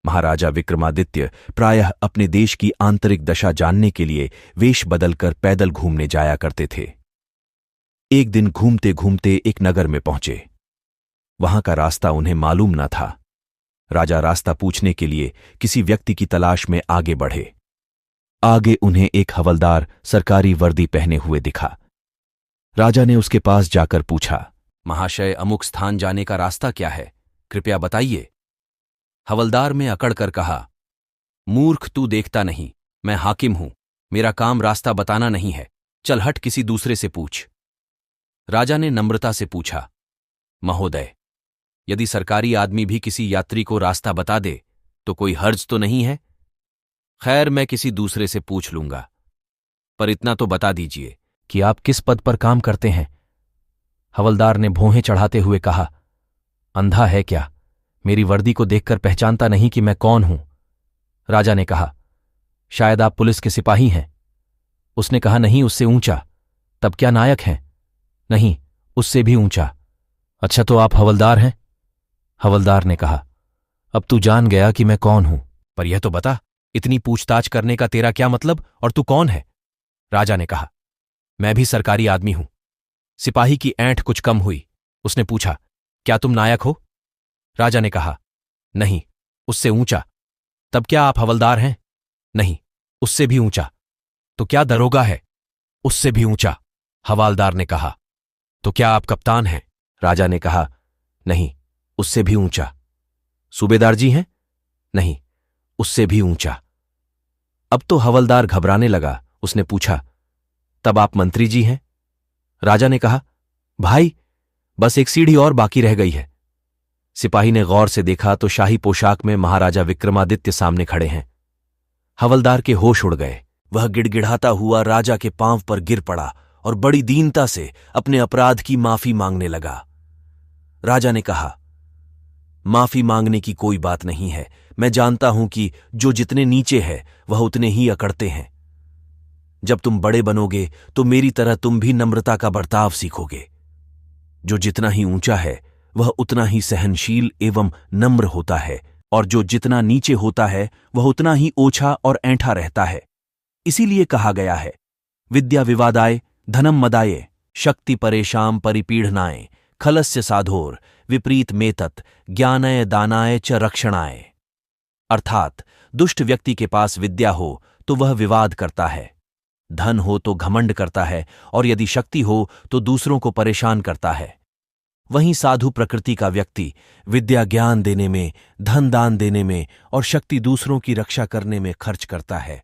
महाराजा विक्रमादित्य प्रायः अपने देश की आंतरिक दशा जानने के लिए वेश बदलकर पैदल घूमने जाया करते थे। एक दिन घूमते घूमते एक नगर में पहुंचे। वहां का रास्ता उन्हें मालूम न था। राजा रास्ता पूछने के लिए किसी व्यक्ति की तलाश में आगे बढ़े। आगे उन्हें एक हवलदार सरकारी वर्दी पहने हुए दिखा। राजा ने उसके पास जाकर पूछा, महाशय, अमुक स्थान जाने का रास्ता क्या है, कृपया बताइए। हवलदार में अकड़कर कहा, मूर्ख, तू देखता नहीं, मैं हाकिम हूं, मेरा काम रास्ता बताना नहीं है, चल हट, किसी दूसरे से पूछ। राजा ने नम्रता से पूछा, महोदय, यदि सरकारी आदमी भी किसी यात्री को रास्ता बता दे तो कोई हर्ज तो नहीं है? खैर, मैं किसी दूसरे से पूछ लूंगा, पर इतना तो बता दीजिए कि आप किस पद पर काम करते हैं। हवलदार ने भौहें चढ़ाते हुए कहा, अंधा है क्या, मेरी वर्दी को देखकर पहचानता नहीं कि मैं कौन हूं? राजा ने कहा, शायद आप पुलिस के सिपाही हैं। उसने कहा, नहीं, उससे ऊंचा। तब क्या नायक हैं? नहीं, उससे भी ऊंचा। अच्छा, तो आप हवलदार हैं? हवलदार ने कहा, अब तू जान गया कि मैं कौन हूं, पर यह तो बता, इतनी पूछताछ करने का तेरा क्या मतलब, और तू कौन है? राजा ने कहा, मैं भी सरकारी आदमी हूं। सिपाही की ऐंठ कुछ कम हुई। उसने पूछा, क्या तुम नायक हो? राजा ने कहा, नहीं, उससे ऊंचा। तब क्या आप हवलदार हैं? नहीं, उससे भी ऊंचा। तो क्या दरोगा है? उससे भी ऊंचा। हवालदार ने कहा, तो क्या आप कप्तान हैं? राजा ने कहा, नहीं, उससे भी ऊंचा। सूबेदार जी हैं? नहीं, उससे भी ऊंचा। अब तो हवलदार घबराने लगा। उसने पूछा, तब आप मंत्री जी हैं? राजा ने कहा, भाई, बस एक सीढ़ी और बाकी रह गई है। सिपाही ने गौर से देखा तो शाही पोशाक में महाराजा विक्रमादित्य सामने खड़े हैं। हवलदार के होश उड़ गए। वह गिड़गिड़ाता हुआ राजा के पांव पर गिर पड़ा और बड़ी दीनता से अपने अपराध की माफी मांगने लगा। राजा ने कहा, माफी मांगने की कोई बात नहीं है। मैं जानता हूं कि जो जितने नीचे है वह उतने ही अकड़ते हैं। जब तुम बड़े बनोगे तो मेरी तरह तुम भी नम्रता का बर्ताव सीखोगे। जो जितना ही ऊंचा है वह उतना ही सहनशील एवं नम्र होता है, और जो जितना नीचे होता है वह उतना ही ओछा और ऐंठा रहता है। इसीलिए कहा गया है, विद्या विवादाय धनम मदाये, शक्ति परेशाम परिपीढ़नाय, खलस्य साधोर विपरीत मेतत, ज्ञानय दानाय च रक्षणाय। अर्थात दुष्ट व्यक्ति के पास विद्या हो तो वह विवाद करता है, धन हो तो घमंड करता है, और यदि शक्ति हो तो दूसरों को परेशान करता है। वहीं साधु प्रकृति का व्यक्ति विद्या ज्ञान देने में, धन दान देने में और शक्ति दूसरों की रक्षा करने में खर्च करता है।